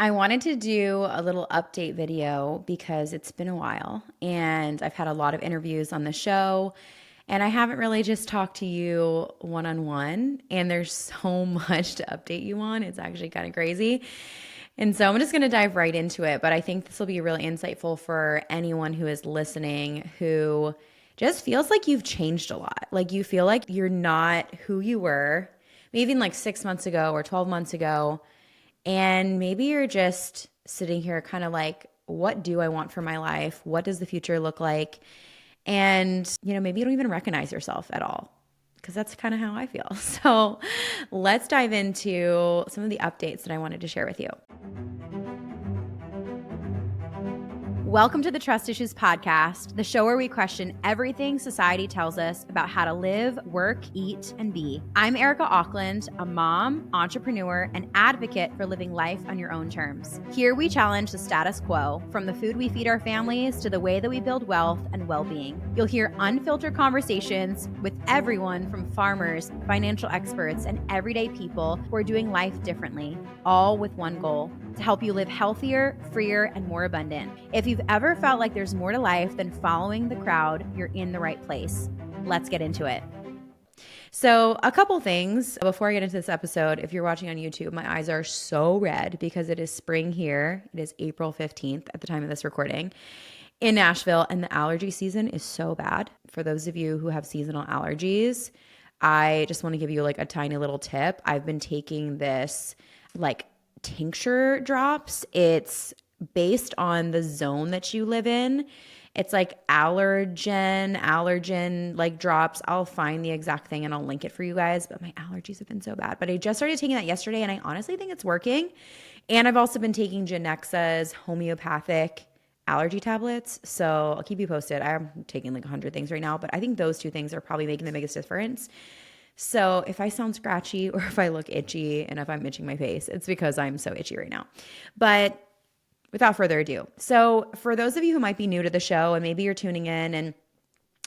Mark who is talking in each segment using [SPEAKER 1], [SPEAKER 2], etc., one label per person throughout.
[SPEAKER 1] I wanted to do a little update video because it's been a while and I've had a lot of interviews on the show and I haven't really just talked to you one on one. And there's so much to update you on. It's actually kind of crazy. And so I'm just going to dive right into it. But I think this will be really insightful for anyone who is listening who just feels like you've changed a lot. Like you feel like you're not who you were, maybe even like 6 months ago or 12 months ago. And maybe you're just sitting here kind of like, what do I want for my life? What does the future look like? And, maybe you don't even recognize yourself at all because that's kind of how I feel. So let's dive into some of the updates that I wanted to share with you. Welcome to the Trust Issues Podcast, the show where we question everything society tells us about how to live, work, eat, and be. I'm Erica Auckland, a mom, entrepreneur, and advocate for living life on your own terms. Here we challenge the status quo, from the food we feed our families to the way that we build wealth and well-being. You'll hear unfiltered conversations with everyone from farmers, financial experts, and everyday people who are doing life differently, all with one goal: to help you live healthier, freer, and more abundant. If you've ever felt like there's more to life than following the crowd, you're in the right place. Let's get into it. So a couple things before I get into this episode. If you're watching on YouTube, my eyes are so red because it is spring here. It is April 15th at the time of this recording in Nashville, and the allergy season is so bad. For those of you who have seasonal allergies, I just want to give you like a tiny little tip. I've been taking this like tincture drops. It's based on the zone that you live in. It's like allergen like drops. I'll find the exact thing and I'll link it for you guys, but my allergies have been so bad. But I just started taking that yesterday and I honestly think it's working. And I've also been taking Genexa's homeopathic allergy tablets. So I'll keep you posted. I'm taking like 100 things right now, but I think those two things are probably making the biggest difference. So if I sound scratchy or if I look itchy and if I'm itching my face, it's because I'm so itchy right now. But without further ado, so for those of you who might be new to the show and maybe you're tuning in and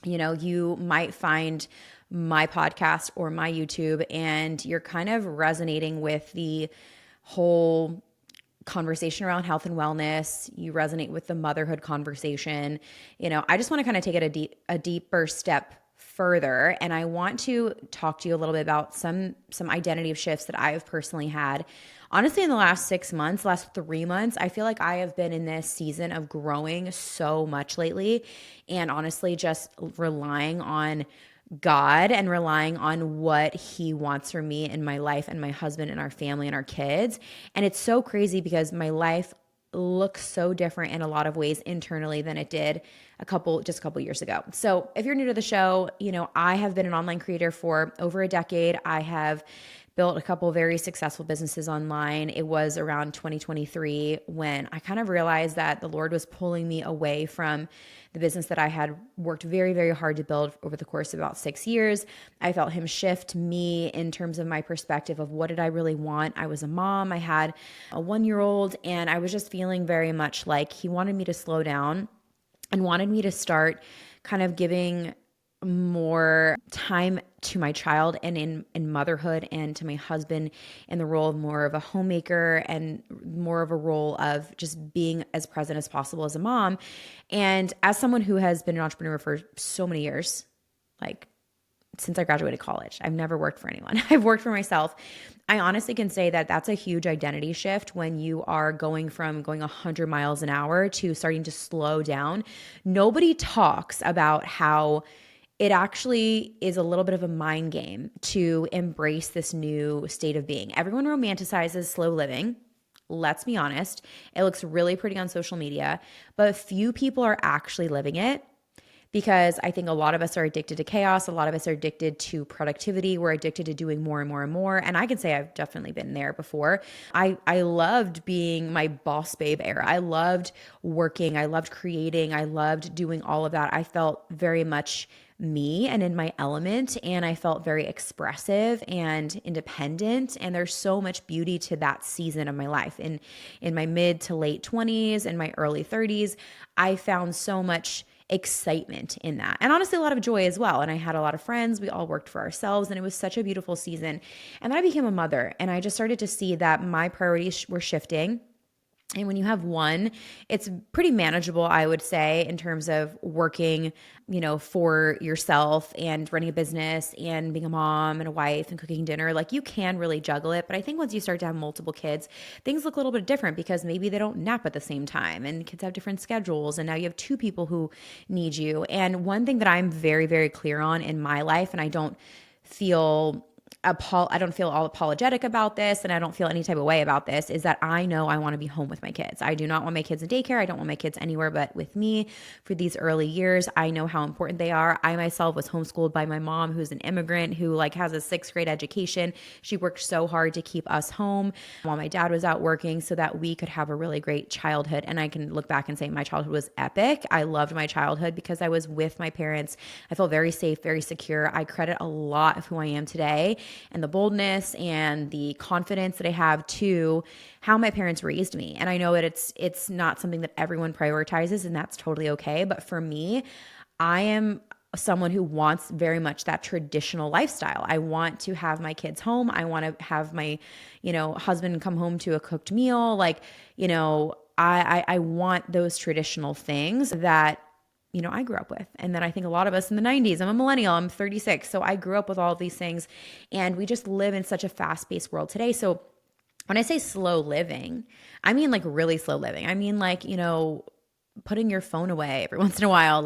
[SPEAKER 1] you might find my podcast or my YouTube and you're kind of resonating with the whole conversation around health and wellness, you resonate with the motherhood conversation, I just want to kind of take it a deeper step further. And I want to talk to you a little bit about some identity shifts that I've personally had. Honestly, in the last 6 months, last 3 months, I feel like I have been in this season of growing so much lately. And honestly, just relying on God and relying on what He wants for me in my life and my husband and our family and our kids. And it's so crazy because my life looks so different in a lot of ways internally than it did just a couple years ago. So if you're new to the show, I have been an online creator for over a decade. I have built a couple very successful businesses online. It was around 2023 when I kind of realized that the Lord was pulling me away from the business that I had worked very, very hard to build over the course of about 6 years. I felt Him shift me in terms of my perspective of what did I really want. I was a mom. I had a 1-year-old, and I was just feeling very much like He wanted me to slow down and wanted me to start kind of giving more time to my child and in motherhood, and to my husband in the role of more of a homemaker and more of a role of just being as present as possible as a mom. And as someone who has been an entrepreneur for so many years, like since I graduated college, I've never worked for anyone. I've worked for myself. I honestly can say that that's a huge identity shift when you are going from going 100 miles an hour to starting to slow down. Nobody talks about how it actually is a little bit of a mind game to embrace this new state of being. Everyone romanticizes slow living. Let's be honest. It looks really pretty on social media, but few people are actually living it, because I think a lot of us are addicted to chaos. A lot of us are addicted to productivity. We're addicted to doing more and more and more. And I can say I've definitely been there before. I loved being my boss babe era. I loved working. I loved creating. I loved doing all of that. I felt very much me and in my element, and I felt very expressive and independent. And there's so much beauty to that season of my life. In my mid to late 20s and my early 30s, I found so much excitement in that, and honestly a lot of joy as well. And I had a lot of friends. We all worked for ourselves, and it was such a beautiful season. And then I became a mother, and I just started to see that my priorities were shifting. And when you have one, it's pretty manageable, I would say, in terms of working, for yourself and running a business and being a mom and a wife and cooking dinner. Like you can really juggle it. But I think once you start to have multiple kids, things look a little bit different because maybe they don't nap at the same time and kids have different schedules. And now you have two people who need you. And one thing that I'm very, very clear on in my life, and I don't feel I don't feel all apologetic about this, and I don't feel any type of way about this, is that I know I want to be home with my kids. I do not want my kids in daycare. I don't want my kids anywhere but with me for these early years. I know how important they are. I myself was homeschooled by my mom, who's an immigrant, who has a 6th grade education. She worked so hard to keep us home while my dad was out working so that we could have a really great childhood. And I can look back and say my childhood was epic. I loved my childhood because I was with my parents. I felt very safe, very secure. I credit a lot of who I am today and the boldness and the confidence that I have to how my parents raised me. And I know that it's not something that everyone prioritizes, and that's totally okay. But for me, I am someone who wants very much that traditional lifestyle. I want to have my kids home. I want to have my, husband come home to a cooked meal. I want those traditional things that I grew up with. And then I think a lot of us in the 90s, I'm a millennial, I'm 36. So I grew up with all of these things, and we just live in such a fast-paced world today. So when I say slow living, I mean like really slow living. I mean putting your phone away every once in a while.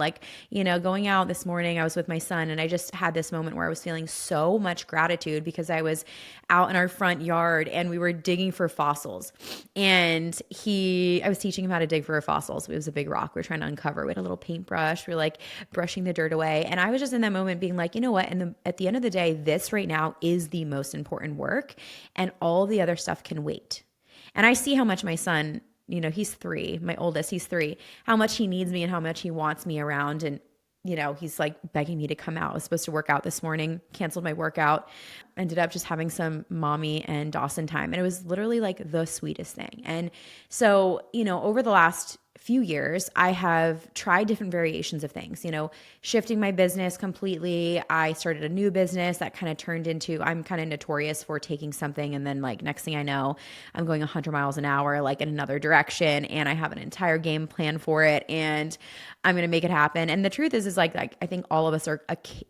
[SPEAKER 1] Going out this morning, I was with my son, and I just had this moment where I was feeling so much gratitude because I was out in our front yard and we were digging for fossils. And I was teaching him how to dig for fossils. It was a big rock we were trying to uncover. We had a little paintbrush. We were brushing the dirt away. And I was just in that moment being like, you know what? And at the end of the day, this right now is the most important work, and all the other stuff can wait. And I see how much my son, he's 3, my oldest, he's 3, how much he needs me and how much he wants me around. And, he's begging me to come out. I was supposed to work out this morning, canceled my workout, ended up just having some mommy and Dawson time. And it was literally the sweetest thing. And so, over the last few years, I have tried different variations of things, shifting my business completely. I started a new business that kind of turned into, I'm kind of notorious for taking something and then next thing I know, I'm going 100 miles an hour, in another direction. And I have an entire game plan for it, and I'm going to make it happen. And the truth is I think all of us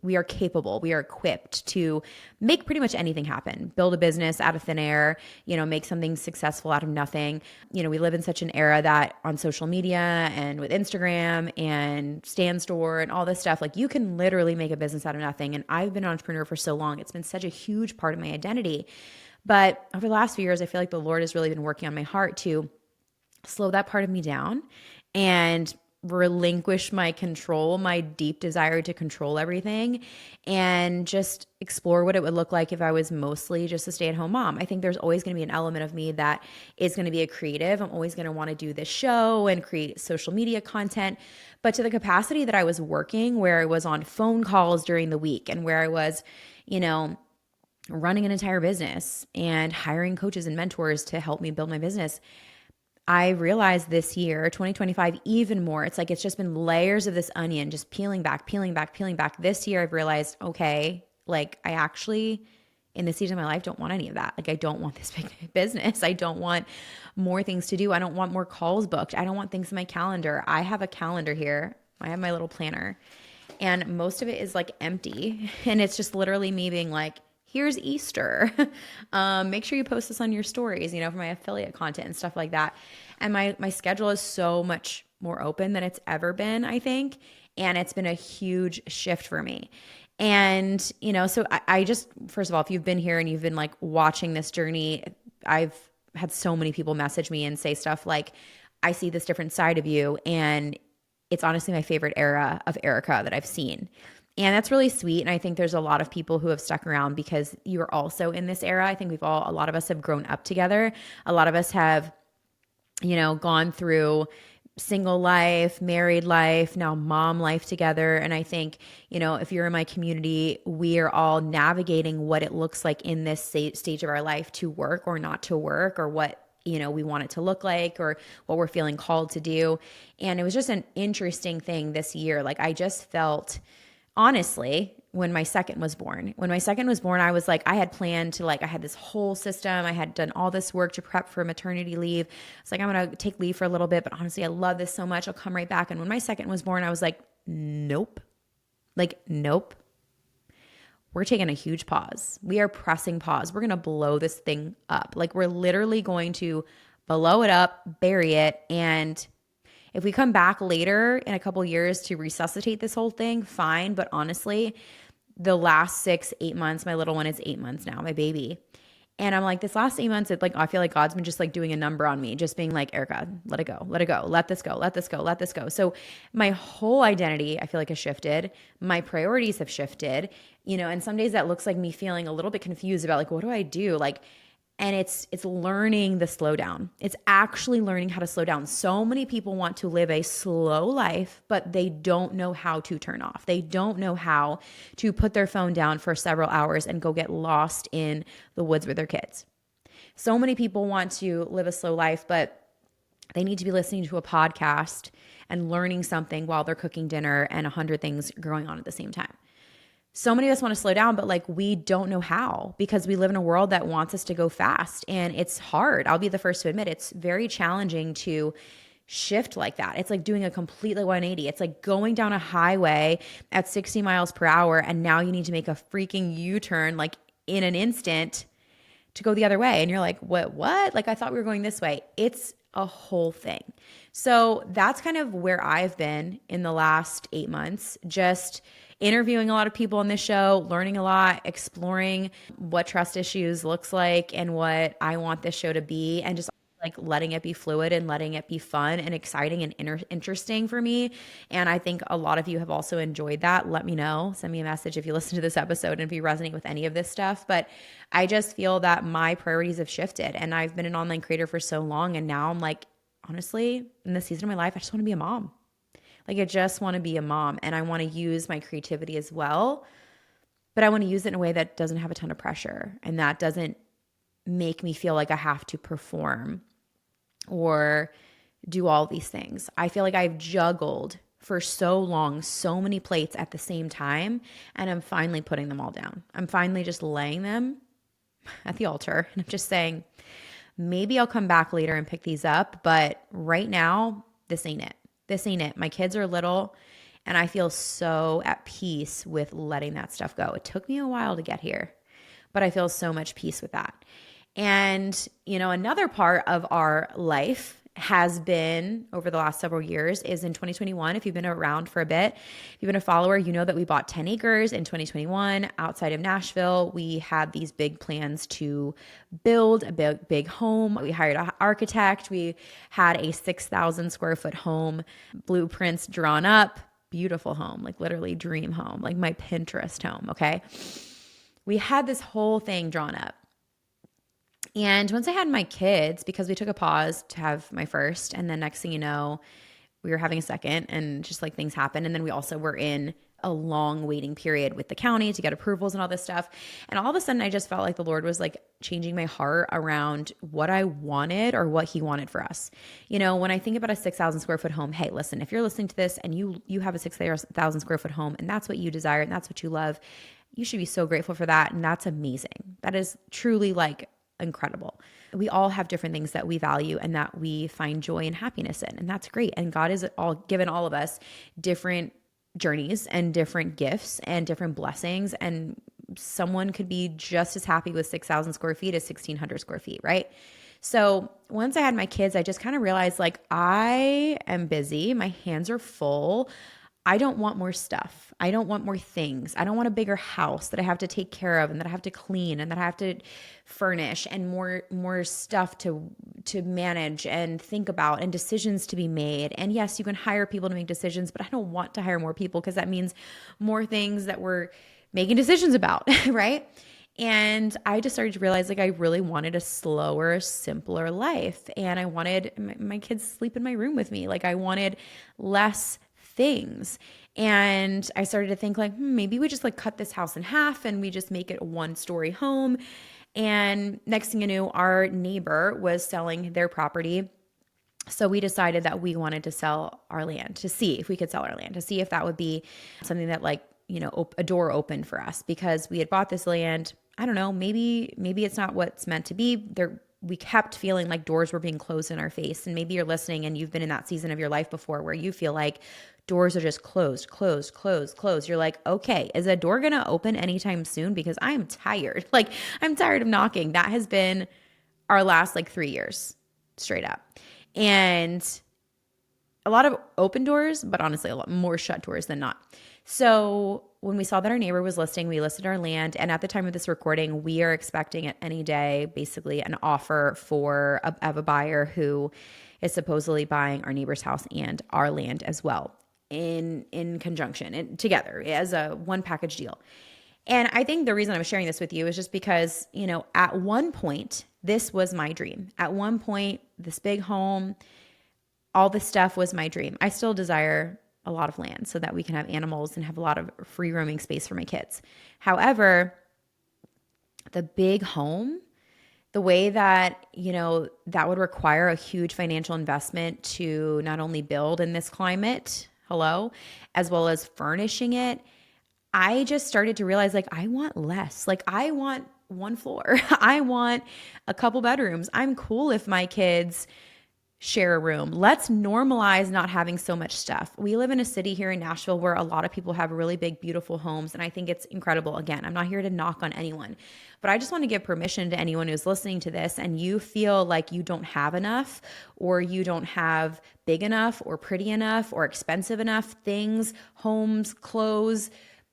[SPEAKER 1] we are capable, we are equipped to make pretty much anything happen, build a business out of thin air, make something successful out of nothing. We live in such an era that on social media and with Instagram and Stan Store and all this stuff, you can literally make a business out of nothing. And I've been an entrepreneur for so long. It's been such a huge part of my identity. But over the last few years, I feel like the Lord has really been working on my heart to slow that part of me down and relinquish my control, my deep desire to control everything, and just explore what it would look like if I was mostly just a stay-at-home mom. I think there's always going to be an element of me that is going to be a creative. I'm always going to want to do this show and create social media content, but to the capacity that I was working, where I was on phone calls during the week and where I was, running an entire business and hiring coaches and mentors to help me build my business, I realized this year, 2025, even more. It's it's just been layers of this onion, just peeling back, peeling back, peeling back. This year, I've realized, okay, I actually, in this season of my life, don't want any of that. I don't want this big business. I don't want more things to do. I don't want more calls booked. I don't want things in my calendar. I have a calendar here. I have my little planner, and most of it is empty. And it's just literally me being here's Easter. Make sure you post this on your stories, for my affiliate content and stuff like that. And my schedule is so much more open than it's ever been, I think. And it's been a huge shift for me. And, so I just, first of all, if you've been here and you've been watching this journey, I've had so many people message me and say stuff I see this different side of you. And it's honestly my favorite era of Erica that I've seen. And that's really sweet. And I think there's a lot of people who have stuck around because you are also in this era. I think a lot of us have grown up together. A lot of us have, gone through single life, married life, now mom life together. And I think, if you're in my community, we are all navigating what it looks like in this stage of our life to work or not to work, or what we want it to look like, or what we're feeling called to do. And it was just an interesting thing this year. I just felt, honestly, when my second was born. When my second was born, I was like, I had planned to I had this whole system. I had done all this work to prep for maternity leave. It's like, I'm going to take leave for a little bit, but honestly, I love this so much. I'll come right back. And when my second was born, I was like, nope. Nope. We're taking a huge pause. We are pressing pause. We're going to blow this thing up. We're literally going to blow it up, bury it. And if we come back later in a couple years to resuscitate this whole thing, fine. But honestly, the last 6-8 months, my little one is 8 months now, my baby. And I'm like, this last 8 months, I feel like God's been just doing a number on me, just being like, Erica, let it go, let it go, let this go, let this go, let this go. So my whole identity, I feel like, has shifted. My priorities have shifted, and some days that looks like me feeling a little bit confused about what do I do? And it's learning the slowdown. It's actually learning how to slow down. So many people want to live a slow life, but they don't know how to turn off. They don't know how to put their phone down for several hours and go get lost in the woods with their kids. So many people want to live a slow life, but they need to be listening to a podcast and learning something while they're cooking dinner and 100 things going on at the same time. So many of us want to slow down, but we don't know how, because we live in a world that wants us to go fast, and it's hard. I'll be the first to admit it's very challenging to shift like that. It's like doing a completely 180. It's like going down a highway at 60 miles per hour, and now you need to make a freaking U-turn in an instant to go the other way. And you're like, what? I thought we were going this way. It's a whole thing. So that's kind of where I've been in the last 8 months, just interviewing a lot of people on this show, learning a lot, exploring what trust issues looks like and what I want this show to be, and just letting it be fluid and letting it be fun and exciting and interesting for me. And I think a lot of you have also enjoyed that. Let me know. Send me a message if you listen to this episode and if you resonate with any of this stuff. But I just feel that my priorities have shifted, and I've been an online creator for so long. And now I'm honestly, in this season of my life, I just want to be a mom. I just want to be a mom, and I want to use my creativity as well, but I want to use it in a way that doesn't have a ton of pressure, and that doesn't make me feel like I have to perform or do all these things. I feel like I've juggled for so long, so many plates at the same time, and I'm finally putting them all down. I'm finally just laying them at the altar, and I'm just saying, maybe I'll come back later and pick these up, but right now, this ain't it. This ain't it. My kids are little, and I feel so at peace with letting that stuff go. It took me a while to get here, but I feel so much peace with that. And, another part of our life has been over the last several years is in 2021. If you've been around for a bit, if you've been a follower, you know that we bought 10 acres in 2021 outside of Nashville. We had these big plans to build a big home. We hired an architect. We had a 6,000 square foot home, blueprints drawn up, beautiful home, literally dream home, my Pinterest home. Okay. We had this whole thing drawn up. And once I had my kids, because we took a pause to have my first, and then next thing you know, we were having a second, and just things happened. And then we also were in a long waiting period with the county to get approvals and all this stuff. And all of a sudden I just felt like the Lord was changing my heart around what I wanted or what he wanted for us. When I think about a 6,000 square foot home, hey, listen, if you're listening to this and you have a 6,000 square foot home and that's what you desire and that's what you love, you should be so grateful for that. And that's amazing. That is truly incredible. We all have different things that we value and that we find joy and happiness in, and that's great. And God has given all of us different journeys and different gifts and different blessings, and someone could be just as happy with 6,000 square feet as 1,600 square feet, right? So once I had my kids, I just kind of realized I am busy. My hands are full. I don't want more stuff. I don't want more things. I don't want a bigger house that I have to take care of and that I have to clean and that I have to furnish, and more stuff to manage and think about and decisions to be made. And yes, you can hire people to make decisions, but I don't want to hire more people because that means more things that we're making decisions about, right? And I just started to realize I really wanted a slower, simpler life. And I wanted my kids to sleep in my room with me. I wanted less things. And I started to think maybe we just cut this house in half and we just make it a 1-story home. And next thing you knew, our neighbor was selling their property. So we decided that we wanted to sell our land, to see if we could sell our land, to see if that would be something that a door open for us because we had bought this land. I don't know, maybe it's not what's meant to be. We kept feeling like doors were being closed in our face. And maybe you're listening and you've been in that season of your life before where you feel like doors are just closed, closed, closed, closed. You're like, okay, is a door going to open anytime soon? Because I am tired. Like, I'm tired of knocking. That has been our last 3 years straight up. And a lot of open doors, but honestly, a lot more shut doors than not. So when we saw that our neighbor was listing, we listed our land. And at the time of this recording, we are expecting at any day, basically an offer of a buyer who is supposedly buying our neighbor's house and our land as well in conjunction and together as a one package deal. And I think the reason I'm sharing this with you is just because, at one point, this was my dream. At one point, this big home, all this stuff was my dream. I still desire a lot of land so that we can have animals and have a lot of free roaming space for my kids. However, the big home, the way that, that would require a huge financial investment to not only build in this climate, as well as furnishing it, I just started to realize I want less. I want one floor. I want a couple bedrooms. I'm cool if my kids share a room. Let's normalize not having so much stuff. We live in a city here in Nashville where a lot of people have really big, beautiful homes. And I think it's incredible. Again, I'm not here to knock on anyone, but I just want to give permission to anyone who's listening to this and you feel like you don't have enough or you don't have big enough or pretty enough or expensive enough things, homes, clothes,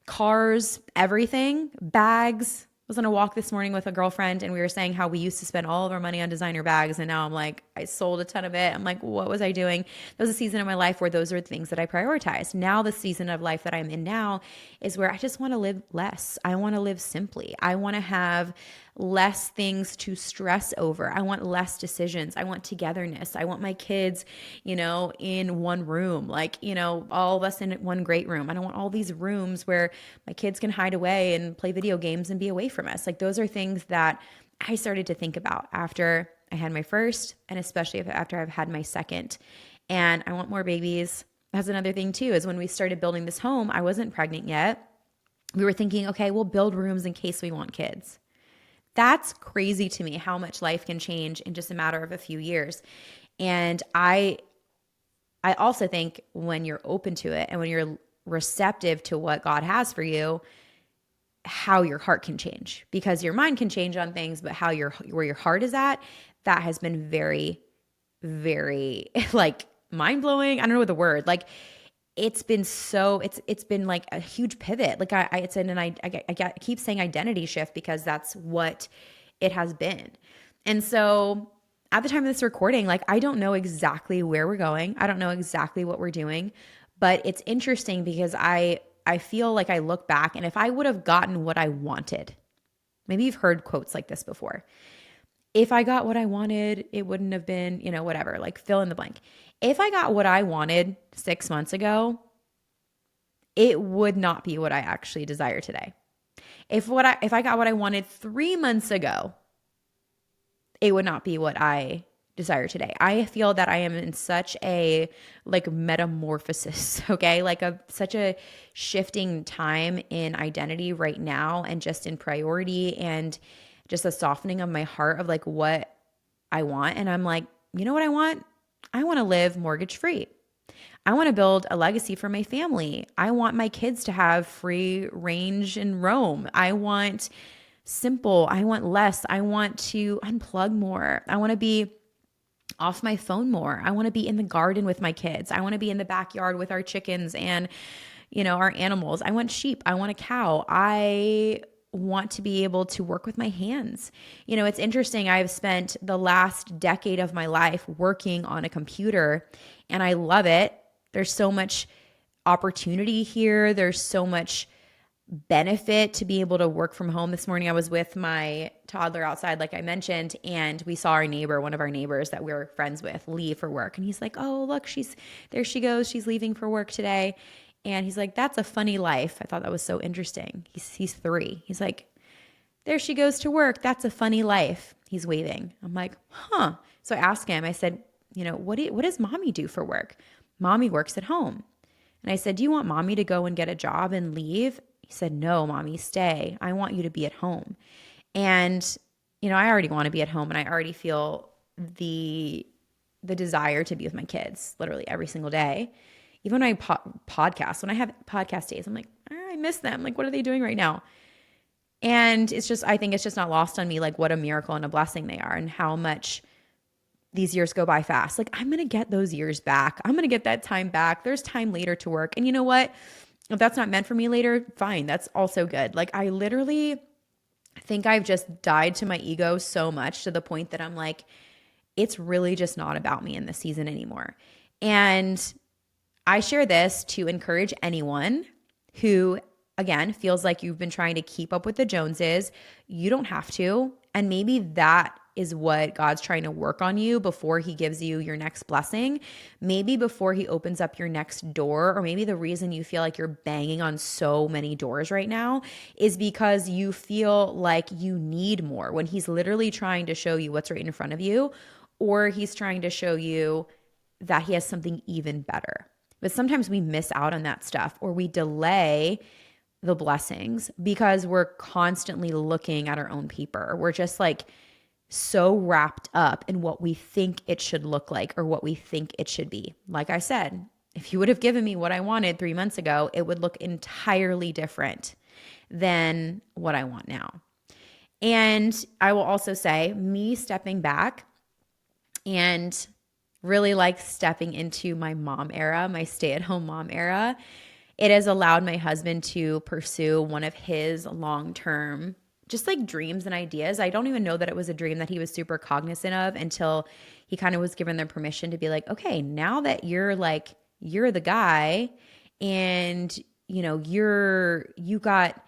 [SPEAKER 1] cars, everything, bags. I was on a walk this morning with a girlfriend and we were saying how we used to spend all of our money on designer bags. And now I'm like, I sold a ton of it. I'm like, what was I doing? There was a season of my life where those are the things that I prioritized. Now the season of life that I'm in now is where I just want to live less. I want to live simply. I want to have less things to stress over. I want less decisions. I want togetherness. I want my kids, in one room, all of us in one great room. I don't want all these rooms where my kids can hide away and play video games and be away from us. Those are things that I started to think about after I had my first and especially after I've had my second. And I want more babies. That's another thing too, is when we started building this home, I wasn't pregnant yet. We were thinking, okay, we'll build rooms in case we want kids. That's crazy to me how much life can change in just a matter of a few years. And I also think when you're open to it and when you're receptive to what God has for you, how your heart can change, because your mind can change on things, but where your heart is at, that has been very, very mind blowing. I don't know the word. It's been a huge pivot. I keep saying identity shift because that's what it has been. And so at the time of this recording, I don't know exactly where we're going. I don't know exactly what we're doing, but it's interesting because I feel like I look back and if I would have gotten what I wanted, maybe you've heard quotes like this before. If I got what I wanted, it wouldn't have been, whatever, fill in the blank. If I got what I wanted 6 months ago, it would not be what I actually desire today. If I got what I wanted 3 months ago, it would not be what I desire today. I feel that I am in such a metamorphosis, okay? Such a shifting time in identity right now and just in priority and just a softening of my heart of what I want. And I'm like, you know what I want? I want to live mortgage free. I want to build a legacy for my family. I want my kids to have free range and roam. I want simple. I want less. I want to unplug more. I want to be off my phone more. I want to be in the garden with my kids. I want to be in the backyard with our chickens and, our animals. I want sheep. I want a cow. I want to be able to work with my hands. It's interesting. I've spent the last decade of my life working on a computer and I love it. There's so much opportunity here. There's so much benefit to be able to work from home. This morning I was with my toddler outside, like I mentioned, and we saw one of our neighbors that we were friends with, leave for work. And he's like, oh, look, there she goes. She's leaving for work today. And he's like, that's a funny life. I thought that was so interesting. He's 3. He's like, there she goes to work. That's a funny life. He's waving. I'm like, huh. So I asked him, I said, what does mommy do for work? Mommy works at home. And I said, do you want mommy to go and get a job and leave He said, no, mommy, stay. I want you to be at home. And, I already want to be at home, and I already feel the desire to be with my kids literally every single day. Even when I podcast, when I have podcast days, I'm like, I miss them. Like, what are they doing right now? And I think it's just not lost on me, like what a miracle and a blessing they are, and how much these years go by fast. Like, I'm going to get those years back. I'm going to get that time back. There's time later to work. And you know what? If that's not meant for me later, fine. That's also good. Like, I literally think I've just died to my ego so much to the point that I'm like, it's really just not about me in this season anymore. And I share this to encourage anyone who, again, feels like you've been trying to keep up with the Joneses. You don't have to. And maybe that is what God's trying to work on you before he gives you your next blessing. Maybe before he opens up your next door, or maybe the reason you feel like you're banging on so many doors right now is because you feel like you need more, when he's literally trying to show you what's right in front of you, or he's trying to show you that he has something even better. But sometimes we miss out on that stuff, or we delay the blessings because we're constantly looking at our own paper. We're just like so wrapped up in what we think it should look like, or what we think it should be. Like I said, if you would have given me what I wanted 3 months ago, it would look entirely different than what I want now. And I will also say, me stepping back and really like stepping into my mom era, my stay-at-home mom era, it has allowed my husband to pursue one of his long-term just like dreams and ideas. I don't even know that it was a dream that he was super cognizant of until he kind of was given the permission to be like, okay, now that you're the guy, and you got,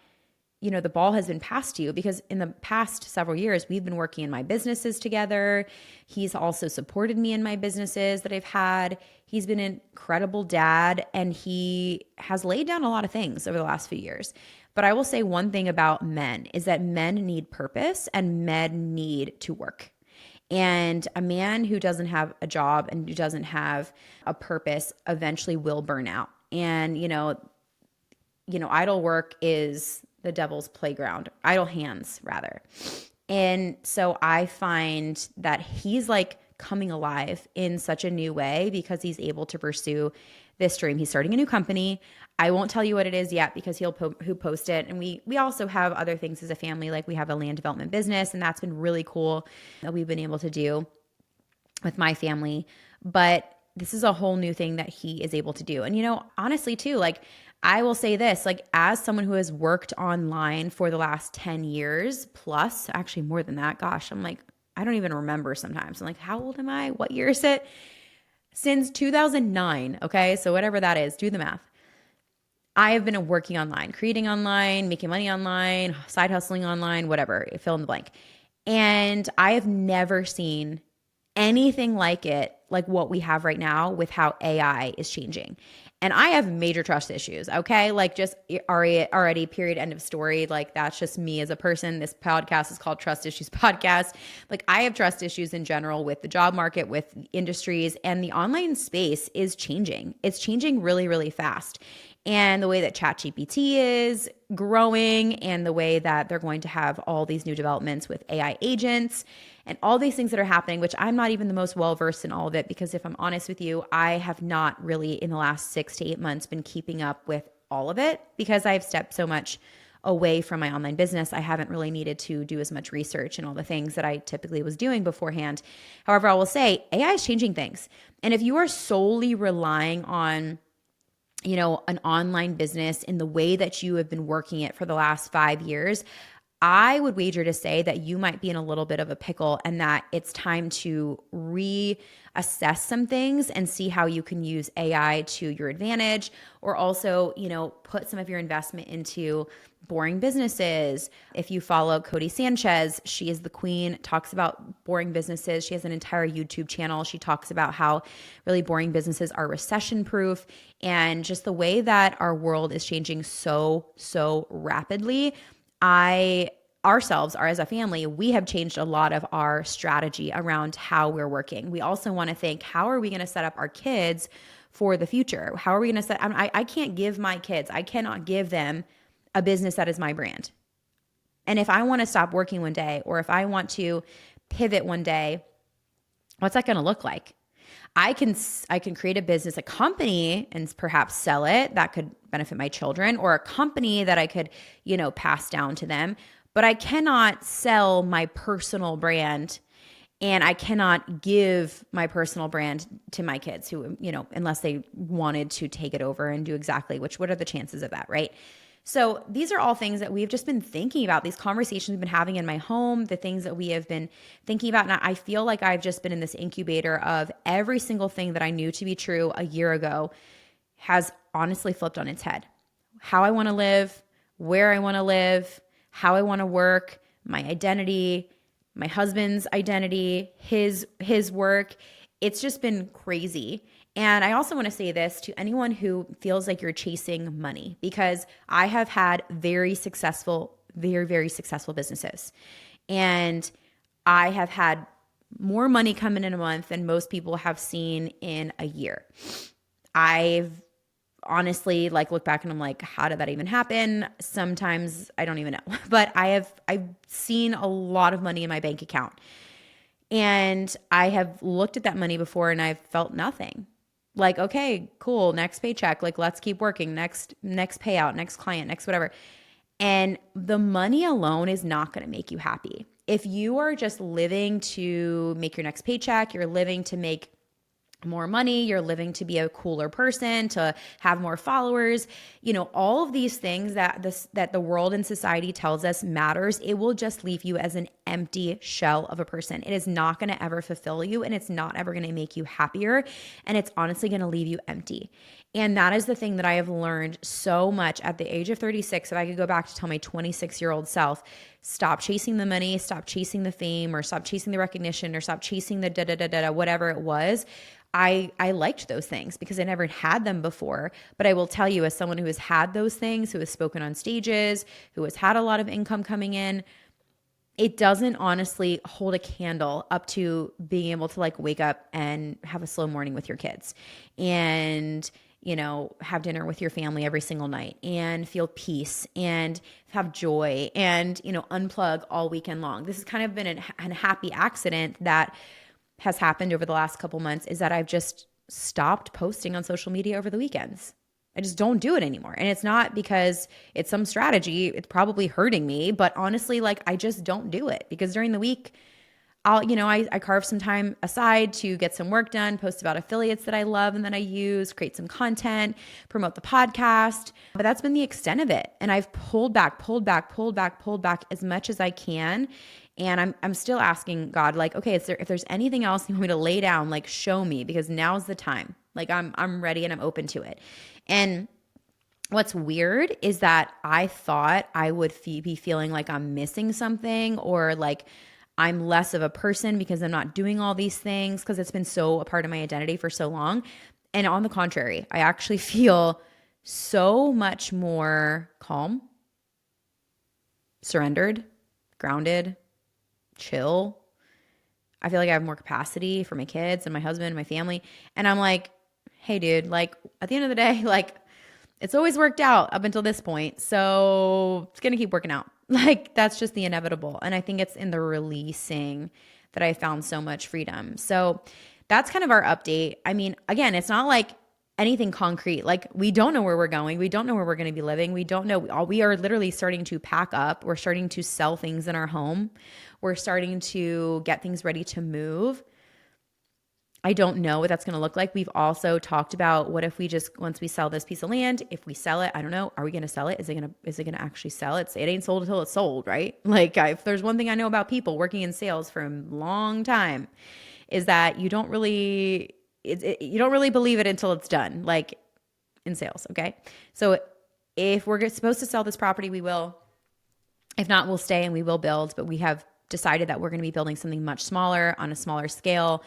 [SPEAKER 1] the ball has been passed to you, because in the past several years, we've been working in my businesses together. He's also supported me in my businesses that I've had. He's been an incredible dad, and he has laid down a lot of things over the last few years. But I will say one thing about men is that men need purpose, and men need to work. And a man who doesn't have a job and who doesn't have a purpose eventually will burn out. And, idle work is the devil's playground, idle hands rather. And so I find that he's like coming alive in such a new way because he's able to pursue this dream. He's starting a new company. I won't tell you what it is yet because he'll post it. And we also have other things as a family, like we have a land development business, and that's been really cool that we've been able to do with my family. But this is a whole new thing that he is able to do. And honestly too, like I will say this, like as someone who has worked online for the last 10 years plus, actually more than that, gosh, I'm like, I don't even remember sometimes. I'm like, how old am I? What year is it? Since 2009. Okay. So whatever that is, do the math. I have been working online, creating online, making money online, side hustling online, whatever, fill in the blank. And I have never seen anything like it, like what we have right now with how AI is changing. And I have major trust issues, okay? Like just already period, end of story. Like that's just me as a person. This podcast is called Trust Issues Podcast. Like I have trust issues in general with the job market, with industries, and the online space is changing. It's changing really, really fast. And the way that ChatGPT is growing, and the way that they're going to have all these new developments with AI agents and all these things that are happening, which I'm not even the most well-versed in all of it, because if I'm honest with you, I have not really in the last 6 to 8 months been keeping up with all of it because I've stepped so much away from my online business. I haven't really needed to do as much research and all the things that I typically was doing beforehand. However, I will say AI is changing things. And if you are solely relying on an online business in the way that you have been working it for the last 5 years, I would wager to say that you might be in a little bit of a pickle, and that it's time to reassess some things and see how you can use AI to your advantage, or also, put some of your investment into boring businesses. If you follow Cody Sanchez, she is the queen, talks about boring businesses. She has an entire YouTube channel. She talks about how really boring businesses are recession proof, and just the way that our world is changing so rapidly. Ourselves are, as a family, we have changed a lot of our strategy around how we're working. We also want to think, how are we going to set up our kids for the future? How are we going to I can't give my kids, I cannot give them a business that is my brand. And if I want to stop working one day, or if I want to pivot one day, what's that going to look like? I can create a business, a company, and perhaps sell it. That could benefit my children, or a company that I could, pass down to them. But I cannot sell my personal brand, and I cannot give my personal brand to my kids who, unless they wanted to take it over and do exactly, what are the chances of that, right? So these are all things that we've just been thinking about, these conversations we've been having in my home, the things that we have been thinking about. And I feel like I've just been in this incubator of every single thing that I knew to be true a year ago has honestly flipped on its head. How I want to live, where I want to live, how I want to work, my identity, my husband's identity, his work. It's just been crazy. And I also want to say this to anyone who feels like you're chasing money, because I have had very, very successful businesses. And I have had more money coming in a month than most people have seen in a year. I've honestly look back and I'm like, how did that even happen? Sometimes I don't even know. But I've seen a lot of money in my bank account. And I have looked at that money before and I've felt nothing. Okay, cool, next paycheck, let's keep working, next payout, next client, next whatever. And the money alone is not going to make you happy. If you are just living to make your next paycheck, you're living to make more money, you're living to be a cooler person, to have more followers, all of these things that the world and society tells us matters, it will just leave you as an empty shell of a person. It is not going to ever fulfill you, and it's not ever going to make you happier, and it's honestly going to leave you empty. And that is the thing that I have learned so much at the age of 36. If I could go back to tell my 26-year-old self, stop chasing the money, stop chasing the fame, or stop chasing the recognition, or stop chasing the da-da-da-da, whatever it was. I liked those things because I never had them before. But I will tell you, as someone who has had those things, who has spoken on stages, who has had a lot of income coming in, it doesn't honestly hold a candle up to being able to wake up and have a slow morning with your kids and, have dinner with your family every single night and feel peace and have joy and, unplug all weekend long. This has kind of been a happy accident that has happened over the last couple months, is that I've just stopped posting on social media over the weekends. I just don't do it anymore. And it's not because it's some strategy. It's probably hurting me, but honestly, I just don't do it, because during the week, I carve some time aside to get some work done, post about affiliates that I love and that I use, create some content, promote the podcast. But that's been the extent of it. And I've pulled back as much as I can. And I'm still asking God, okay, if there's anything else you want me to lay down, show me, because now's the time. I'm ready and I'm open to it. And what's weird is that I thought I would be feeling like I'm missing something, or I'm less of a person because I'm not doing all these things, because it's been so a part of my identity for so long. And on the contrary, I actually feel so much more calm, surrendered, grounded, chill. I feel like I have more capacity for my kids and my husband and my family. And I'm like, hey, dude, at the end of the day, it's always worked out up until this point. So it's going to keep working out. That's just the inevitable. And I think it's in the releasing that I found so much freedom. So that's kind of our update. I mean, again, it's not anything concrete. We don't know where we're going. We don't know where we're going to be living. We don't know. We are literally starting to pack up. We're starting to sell things in our home. We're starting to get things ready to move. I don't know what that's going to look like. We've also talked about, what if we just, once we sell this piece of land, if we sell it, I don't know, are we going to sell it? Is it going to actually sell it? It ain't sold until it's sold, right? If there's one thing I know about people working in sales for a long time, is that you don't really believe it until it's done, in sales. Okay. So if we're supposed to sell this property, we will. If not, we'll stay and we will build, but we have decided that we're going to be building something much smaller, on a smaller scale.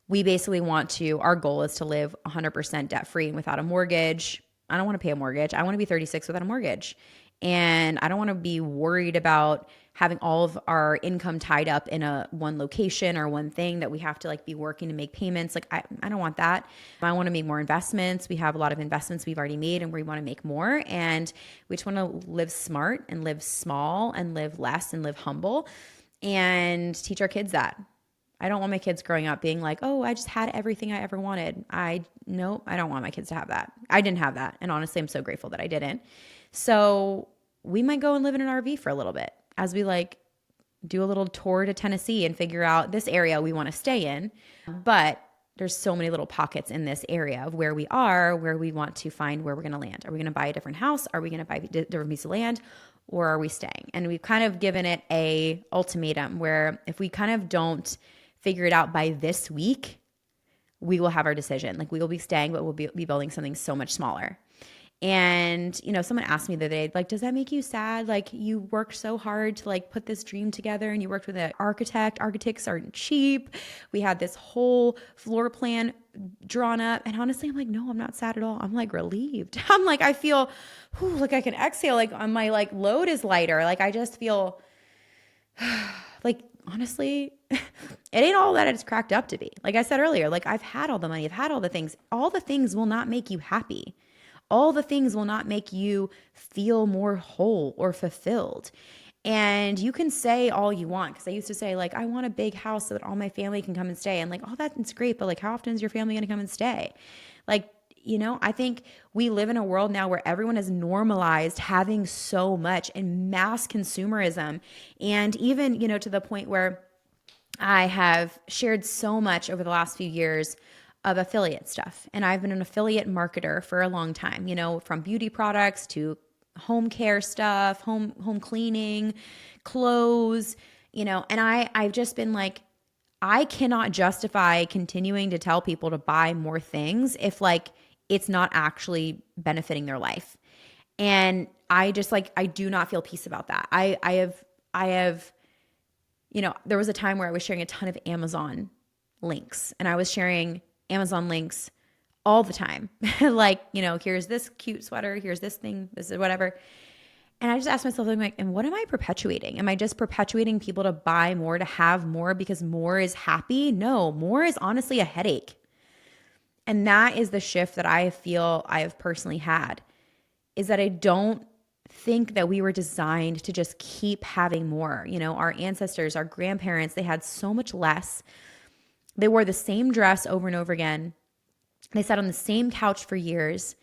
[SPEAKER 1] We basically our goal is to live 100% debt free and without a mortgage. I don't want to pay a mortgage. I want to be 36 without a mortgage. And I don't want to be worried about having all of our income tied up in a one location or one thing that we have to like be working to make payments. Like I don't want that. I want to make more investments. We have a lot of investments we've already made and we want to make more. And we just want to live smart and live small and live less and live humble and teach our kids that. I don't want my kids growing up being like, oh, I just had everything I ever wanted. No, I don't want my kids to have that. I didn't have that. And honestly, I'm so grateful that I didn't. So we might go and live in an RV for a little bit as we like do a little tour to Tennessee and figure out this area we want to stay in. But there's so many little pockets in this area of where we are, where we want to find where we're going to land. Are we going to buy a different house? Are we going to buy a different piece of land? Or are we staying? And we've kind of given it a ultimatum where if we kind of don't figure it out by this week, we will have our decision. Like we will be staying, but we'll be building something so much smaller. And, you know, someone asked me the other day, like, does that make you sad? Like you worked so hard to like put this dream together and you worked with an architect. Architects aren't cheap. We had this whole floor plan drawn up. And honestly, I'm like, no, I'm not sad at all. I'm like relieved. I'm like, I feel like I can exhale. Like my like load is lighter. Like I just feel like, honestly, it ain't all that it's cracked up to be. Like I said earlier, like I've had all the money, I've had all the things. All the things will not make you happy. All the things will not make you feel more whole or fulfilled. And you can say all you want, because I used to say like, I want a big house so that all my family can come and stay. And like, oh, that's great. But like, how often is your family going to come and stay? Like, you know, I think we live in a world now where everyone has normalized having so much and mass consumerism. And even, you know, to the point where I have shared so much over the last few years of affiliate stuff. And I've been an affiliate marketer for a long time, you know, from beauty products to home care stuff, home cleaning, clothes, you know, and I've just been like, I cannot justify continuing to tell people to buy more things if like it's not actually benefiting their life. And I just like, I do not feel peace about that. I have, you know, there was a time where I was sharing a ton of Amazon links and I was sharing Amazon links all the time. Like, you know, here's this cute sweater, here's this thing, this is whatever. And I just asked myself, I'm like, and what am I perpetuating? Am I just perpetuating people to buy more, to have more because more is happy? No, more is honestly a headache. And that is the shift that I feel I have personally had, is that I don't think that we were designed to just keep having more. You know, our ancestors, our grandparents, they had so much less. They wore the same dress over and over again. They sat on the same couch for years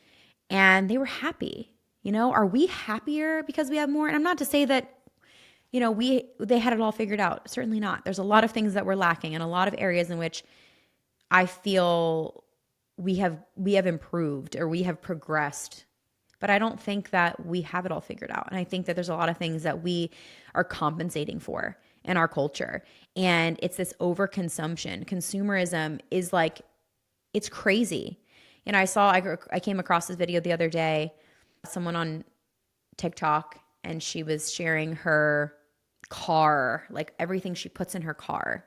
[SPEAKER 1] and they were happy. You know, are we happier because we have more? And I'm not to say that, you know, they had it all figured out. Certainly not. There's a lot of things that we're lacking and a lot of areas in which I feel we have improved or we have progressed. But I don't think that we have it all figured out. And I think that there's a lot of things that we are compensating for in our culture. And it's this overconsumption. Consumerism is like, it's crazy. And I came across this video the other day, someone on TikTok, and she was sharing her car, like everything she puts in her car.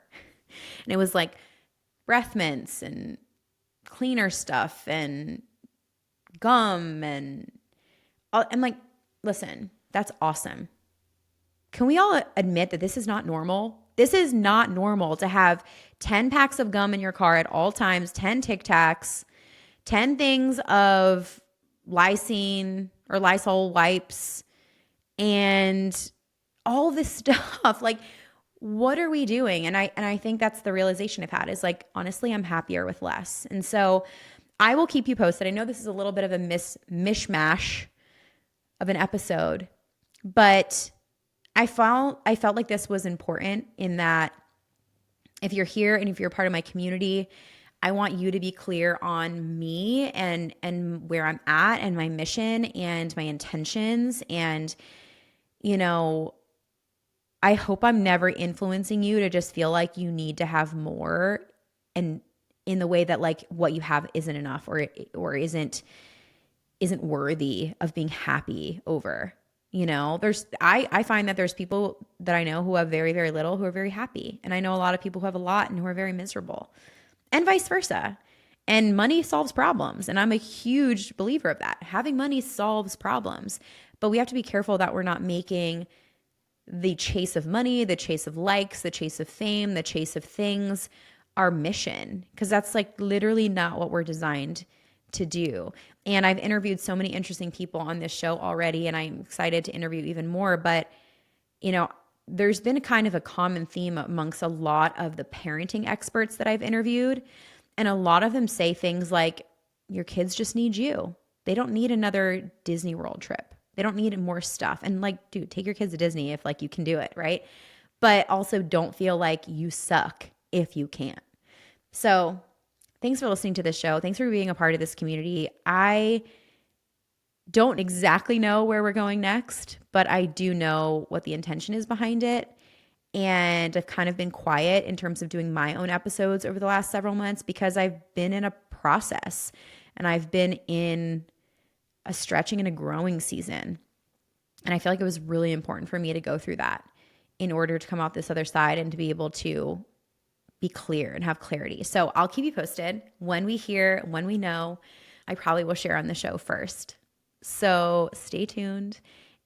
[SPEAKER 1] And it was like breath mints and cleaner stuff and gum and I'm like, listen, that's awesome. Can we all admit that this is not normal? This is not normal to have 10 packs of gum in your car at all times, 10 Tic Tacs, 10 things of lysine or Lysol wipes, and all this stuff. Like, what are we doing? And I think that's the realization I've had is like, honestly, I'm happier with less. And so I will keep you posted. I know this is a little bit of a mishmash of an episode, but I felt like this was important in that if you're here and if you're part of my community, I want you to be clear on me and where I'm at and my mission and my intentions. And, you know, I hope I'm never influencing you to just feel like you need to have more and in the way that like what you have isn't enough or isn't worthy of being happy over. You know, I find that there's people that I know who have very, very little who are very happy. And I know a lot of people who have a lot and who are very miserable, and vice versa. And money solves problems. And I'm a huge believer of that. Having money solves problems, but we have to be careful that we're not making the chase of money, the chase of likes, the chase of fame, the chase of things our mission, because that's like literally not what we're designed to do. And I've interviewed so many interesting people on this show already, and I'm excited to interview even more. But, you know, there's been kind of a common theme amongst a lot of the parenting experts that I've interviewed. And a lot of them say things like, your kids just need you. They don't need another Disney World trip. They don't need more stuff. And like, dude, take your kids to Disney if like you can do it, right? But also don't feel like you suck if you can't. So thanks for listening to this show. Thanks for being a part of this community. I don't exactly know where we're going next, but I do know what the intention is behind it. And I've kind of been quiet in terms of doing my own episodes over the last several months because I've been in a process and I've been in a stretching and a growing season. And I feel like it was really important for me to go through that in order to come out this other side and to be able to be clear and have clarity. So I'll keep you posted when we hear, when we know. I probably will share on the show first. So stay tuned.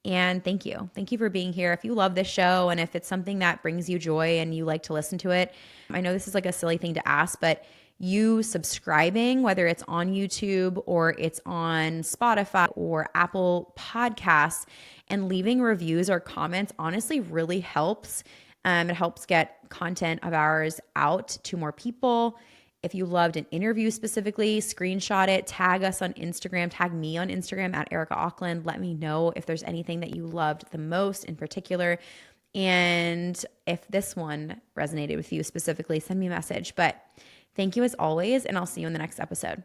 [SPEAKER 1] And thank you. Thank you for being here. If you love this show and if it's something that brings you joy and you like to listen to it, I know this is like a silly thing to ask, but you subscribing, whether it's on YouTube or it's on Spotify or Apple Podcasts, and leaving reviews or comments honestly really helps. It helps get content of ours out to more people. If you loved an interview specifically, screenshot it, tag us on Instagram, tag me on Instagram at Erica Auckland. Let me know if there's anything that you loved the most in particular. And if this one resonated with you specifically, send me a message. But thank you as always, and I'll see you in the next episode.